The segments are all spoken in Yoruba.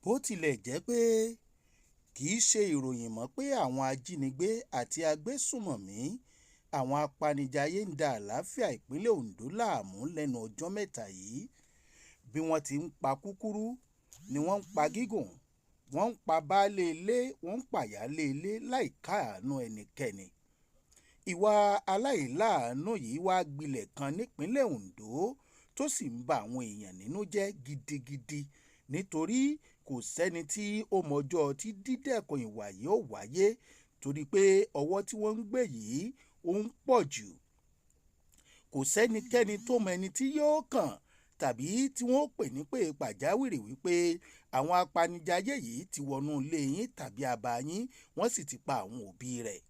Bó tilẹ̀ jẹ́ pé kì í ṣe ìròyìn mọ́ pé àwọn ajínigbé àti agbésùnmọ̀mí àwọn apanijayé ń da àlàáfíà ìpínlẹ̀ Ondo láàmú lẹ́nu ọjọ́ mẹ́ta yìí. Bí wọ́n ti ń pa kúkúrú ni wọ́n ń pa gígùn, wọ́n ń pa baálé ilé, wọ́n ń pàyálé ilé láì káàánú ẹnikẹ́ni. Ìwà aláìláàánú yìí wá gbilẹ̀ kan nípínlẹ̀ Ondo tó sì ń ba àwọn èèyàn nínú jẹ́ gidigidi nítorí kò sẹ́ni tí ó mọjọ́ tí dídẹ́kun ìwà yìí ó wáyé torí pé ọwọ́ tí wọ́n ń gbé yìí ó ń pọ̀ jù. Kò sẹ́nikẹ́ni tó mọ ẹni tí yóò kàn tàbí tí wọ́n pè ní pé pàjáwìrì wípé àwọn apanijayé yìí ti wọnú ilé yín tàbí abà yín, wọ́n sì ti pa àwọn òbí rẹ̀.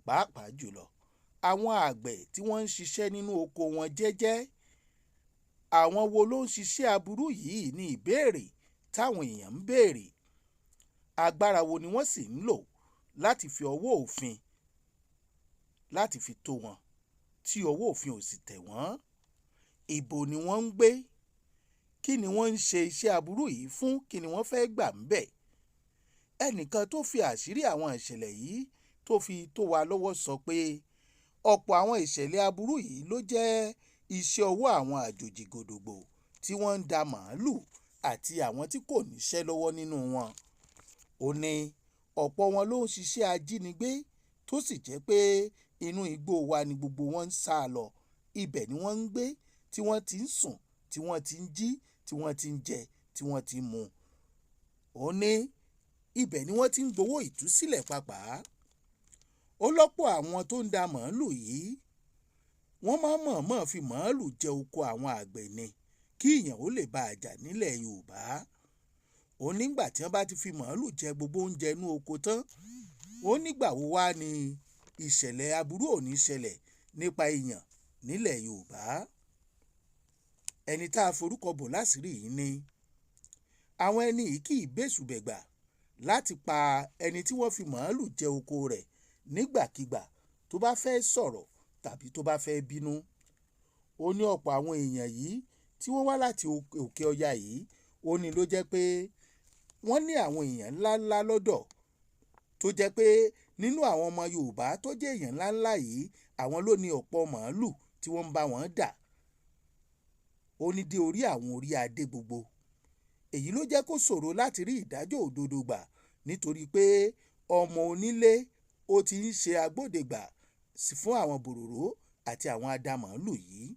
Pàápàá jùlọ àwọn àgbẹ̀ tí wọ́n ń ṣiṣẹ́ nínú oko wọn jẹ́jẹ́. Àwọn wo ló ń ṣiṣẹ́ aburú yìí ní ìbéèrè táwọn èèyàn ń béèrè. Agbára wo ni wọ́n sì ń lò láti fi ọwọ́ òfin láti fi tó wọn tí ọwọ́ òfin ò sì tẹ̀ wọ́n? Ibo ni wọ́n ń gbé? Kí ni wọ́n ń ṣe iṣẹ́ aburú yìí fún? Kí ni wọ́n fẹ́ gbà ń bẹ̀? Ẹnìkan tó fi àṣírí àwọn ìṣẹ̀lẹ̀ yìí tó fi tó wa lọ́wọ́ sọ pé ọ̀pọ̀ àwọn ìṣẹ̀lẹ̀ aburú yìí ló jẹ́ iṣẹ́ ọwọ́ àwọn àjòjì gòdògbò tí wọ́n ń da màálù àti àwọn tí kò níṣẹ́ lọ́wọ́ nínú wọn. Ó ní ọ̀pọ̀ wọn ló ń ṣiṣẹ́ ajínigbé tó sì jẹ́ pé inú igbó wa ni gbogbo wọn ń sá lọ. Ibẹ̀ ni wọ́n ń gbé, tí wọ́n ti ń sùn, tí wọ́n ti ń jí, tí wọ́n ti ń jẹ, tí wọ́n ti ń mu. Ó ní ibẹ̀ ni wọ́n ti ń gbowó ìtúsílẹ̀ pàápàá. Ó lọ́pọ̀ àwọn tó ń da màálù yìí wọ́n máa mọ̀ọ́mọ̀ fi màálù jẹ oko àwọn àgbẹ̀ ni kí ìyàn ó lè bá a jà nílẹ̀ Yorùbá. Ó nígbà tí wọ́n bá ti fi màálù jẹ gbogbo oúnjẹ inú oko tán, ó nígbà wo wá ni ìṣẹ̀lẹ̀ aburú ò ní ṣẹlẹ̀ nípa ìyàn nílẹ̀ Yorùbá. Ẹni tá a forúkọ bò láṣìírí yìí ni àwọn ẹni yìí kì í bẹ́sùbẹ̀gbà láti pa ẹni tí wọ́n fi màálù jẹ oko rẹ̀ nígbàkigbà tó bá fẹ́ sọ̀rọ̀ tàbí tó bá fẹ́ bínú. Ó ní ọ̀pọ̀ àwọn èèyàn yìí tí wọ́n wá láti òkè ọya yìí, ó ní ló jẹ́ pé wọ́n ní àwọn èèyàn ńláńlá lọ́dọ̀ tó jẹ́ pé nínú àwọn ọmọ Yorùbá tó jẹ́ èèyàn ńláńlá yìí, àwọn ló ní ọ̀pọ̀ màálù tí wọ́n ń bá wọn dà. Ó ní dé orí àwọn orí adé gbogbo. Èyí ló jẹ́ kó ṣòro láti rí ìdájọ́ òdodo gbà nítorí pé ọmọ onílé ó ti ń ṣe agbódegbà fún àwọn bòròró àti àwọn adamàálù yìí.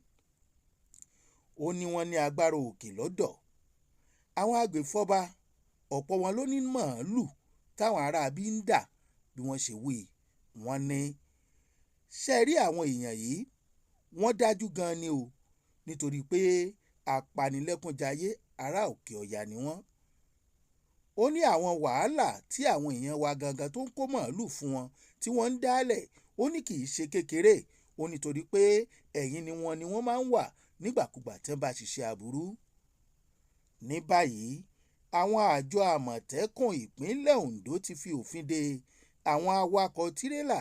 Ó ní wọ́n ní agbára òkè lọ́dọ̀. Àwọn agbèfọ́ba ọ̀pọ̀ wọn ló ní màálù táwọn aráabí ń dà bí wọ́n ṣe wí. Wọ́n ní ṣe rí àwọn èèyàn yìí, wọ́n dájú gan ni o nítorí pé apanilẹ́kúnjayé ará òkè ọya ni wọ́n. Ó ní àwọn wàhálà tí àwọn èèyàn wa gangan tó ń kó màálù fún wọn tí wọ́n ń dálẹ̀, ó ní kì í ṣe kékeré. Ó nítorí pé ẹ̀yìn ni wọ́n máa ń wà nígbàkúgbà tí wọ́n bá ṣiṣẹ́ aburú. Ní báyìí àwọn àjọ àmọ̀tẹ́kùn ìpínlẹ̀ Ondo ti fi òfin de àwọn awakọ̀ tirẹ́là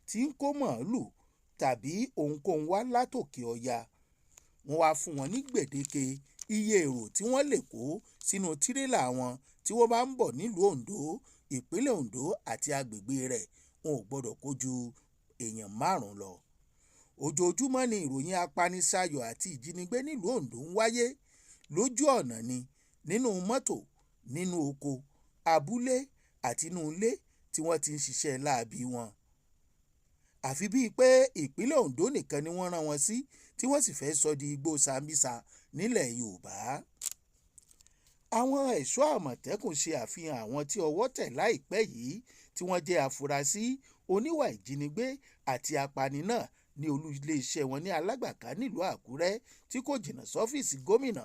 tí ń kó màálù tàbí ohunkóhun wá látòkè ọya. Wọ́n wá fún wọn ní gbèdéke iye èrò tí wọ́n lè kó sínú tirẹ́là wọn tí wọ́n bá ń bọ̀ nílùú Ondo, ìpínlẹ̀ Ondo àti agbègbè rẹ̀. Wọn ò gbọ́dọ̀ kó ju èèyàn 5 lọ. Ojoojúmọ́ ni ìròyìn apanisayọ̀ àti ìjínigbé nílùú Ondo ń wáyé lójú ọ̀nà ni, nínú mọ́tò, nínú oko, abúlé àti inú ilé tí wọ́n ti ń ṣiṣẹ́ láabi wọn. Àfi bíi pé ìpínlẹ̀ Ondo nìkan ni wọ́n rán wọn sí tí wọ́n sì fẹ́ sọ di igbó Sambisa nílẹ̀ Yorùbá. Àwọn ẹ̀ṣọ́ àmọ̀tẹ́kùn ṣe àfihàn àwọn tí ọwọ́ tẹ̀ láìpẹ́ yìí tí wọ́n jẹ́ afurasí oníwà ìjínigbé àti apani náà ní olú iléeṣẹ́ wọn ní Alágbàká nílùú Àkúrẹ́ tí kò jìnnà sọ́fíìsì gómìnà.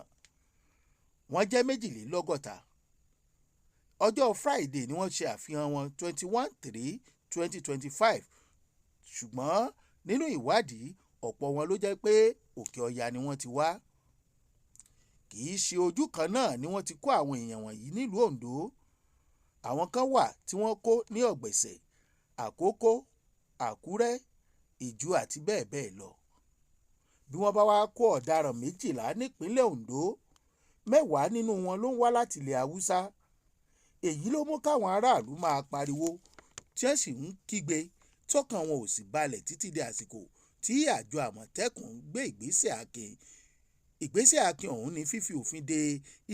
Wọ́n jẹ́ 62. Ọjọ́ Friday ni wọ́n ṣe àfihàn wọn 21/3/2025. Ṣùgbọ́n nínú ìwádìí ọ̀pọ̀ wọn ló jẹ́ pé òkè ọya ni wọ́n ti wá. Kì í ṣe ojú kan náà ni wọ́n ti kó àwọn èèyàn wọ̀nyí nílùú Ondo. Àwọn kan wà tí wọ́n kó ní Ọ̀gbẹ̀sẹ̀, Àkókó, Àkúrẹ́, Ìjú àti bẹ́ẹ̀ bẹ́ẹ̀ lọ. Bí wọ́n bá wá kó ọ̀daràn 12 nípínlẹ̀ Ondo, 10 nínú wọn ló ń wá láti ilẹ̀ Haúsá, èyí ló mú káwọn aráàlú máa pariwo tí wọ́n sì ń kígbe tọ́kàn wọn ò sì balẹ̀ títí di àsìkò tí àjọ Àmọ̀tẹ́kùn gbé ìgbésẹ̀ akin ọ̀hún ní fífi òfin de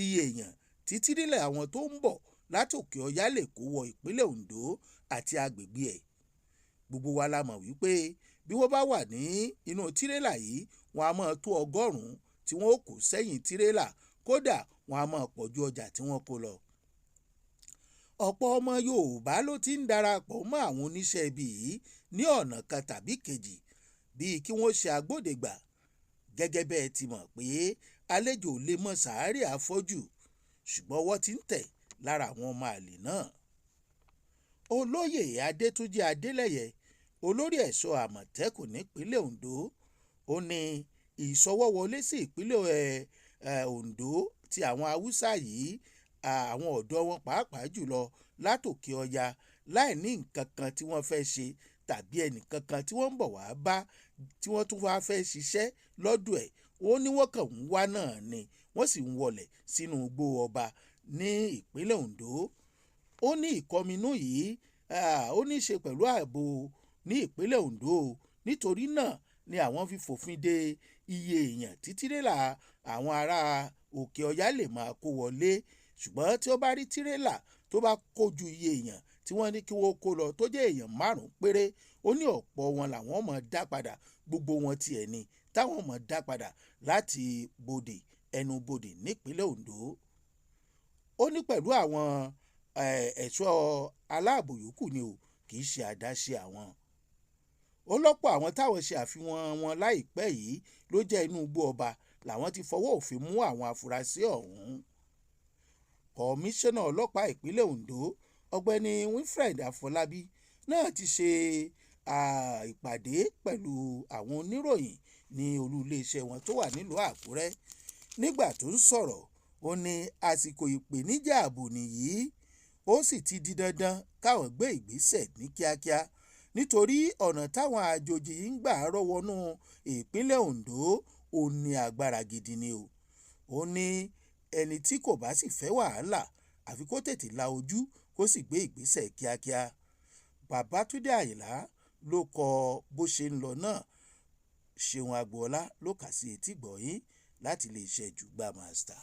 iye èèyàn tí tírélà àwọn tó ń bọ̀ látòkè ọya lè kó wọ ìpínlẹ̀ Ondo àti agbègbè ẹ̀. Gbogbo wa la mọ̀ wípé bí wọ́n bá wà ní inú tírélà yìí wọn a máa tó 100 tí wọ́n ó kó sẹ́yìn tírélà, kódà wọn a máa pọ̀ ju ọjà tí wọ́n kó lọ. Ọ̀pọ̀ ọmọ Yorùbá ló ti ń darapọ̀ mọ́ àwọn oníṣẹ́ ibi yìí ní ọ̀nà kan tàbí kejì, bíi kí wọ́n ṣe agbódegbà. Gẹ́gẹ́ bẹ́ẹ̀ ti mọ̀ pé àlejò lè mọ sàárè afọ́jú, ṣùgbọ́n ọwọ́ ti ń tẹ̀ lára àwọn ọmọ àlè náà. Olóyè Adétúnjì Adélẹ́yẹ, olórí ẹ̀ṣọ́ Àmọ̀tẹ́kùn nípínlẹ̀ Ondo, ó ní ìṣọwọ́wọlé sí ìpínlẹ̀ Ondo ti àwọn Haúsá yìí, àwọn ọ̀dọ́ wọn pàápàá jùlọ látòkè ọya láì ní nǹkan kan tí wọ́n fẹ́ ṣe tàbí ẹnìkan kan tí wọ́n ń bọ̀ wá bá tí wọ́n tún wá fẹ́ ṣiṣẹ́ lọ́dọ̀ ẹ̀. Ó ní wọ́n kàn ń wá náà ni wọ́n sì ń wọlẹ̀ sínú igbó ọba ní ìpínlẹ̀ Ondo. Ó ní ìkọminú yìí ó ní í ṣe pẹ̀lú ààbò ní ìpínlẹ̀ Ondo, nítorí náà ni àwọn fi fòfin de iye èèyàn tí tírélà àwọn ará òkè ọya lè máa kó wọlé. Ṣùgbọ́n tí ó bá rí tírélà tó bá kó ju iye èèyàn tí wọ́n ní kí wọ́n kó lọ tó jẹ́ èèyàn 5 péré, ó ní ọ̀pọ̀ wọn làwọn máa dá padà, gbogbo wọn tiẹ̀ ni táwọn máa dá padà láti ẹnu bodè nípínlẹ̀ Ondo. Ó ní pẹ̀lú àwọn ẹ̀ṣọ́ aláàbò yòókù ni o, kì í ṣe àdáṣe àwọn. Ó lọ́pọ̀ àwọn táwọn ṣe àfihàn wọn láìpẹ́ yìí ló jẹ́ inú igbó ọba làwọn ti fọwọ́ òfin mú àwọn afurasí ọ̀hún. Kọmíṣánná ọlọ́pàá ìpínlẹ̀ Ondo ọ̀gbẹ́ni Wilfred Afọlábí náà ti ṣe ìpàdé pẹ̀lú àwọn oníròyìn ní olú iléeṣẹ́ wọn tó wà nílùú Àkúrẹ́. Nígbà tó ń sọ̀rọ̀, ó ní àsìkò ìpèníjà ààbò nìyí, ó sì ti di dandan káwọn gbé ìgbésẹ̀ ní kíákíá nítorí ọ̀nà táwọn àjòjì ń gbà rọ́wọ́nú ìpínlẹ̀ Ondo ó ní agbára gidi ni o. Ó ní ẹni tí kò bá sì fẹ́ wàhálà àfi kó tètè la ojú kó sì gbé ìgbésẹ̀ kíákíá. Babátúndé Àyìnlá ló kọ bó ṣe ń lọ náà. Ṣeun Agboola ló kà sí etí gbọ̀nyìn láti iléeṣẹ́ Jùgbà Master.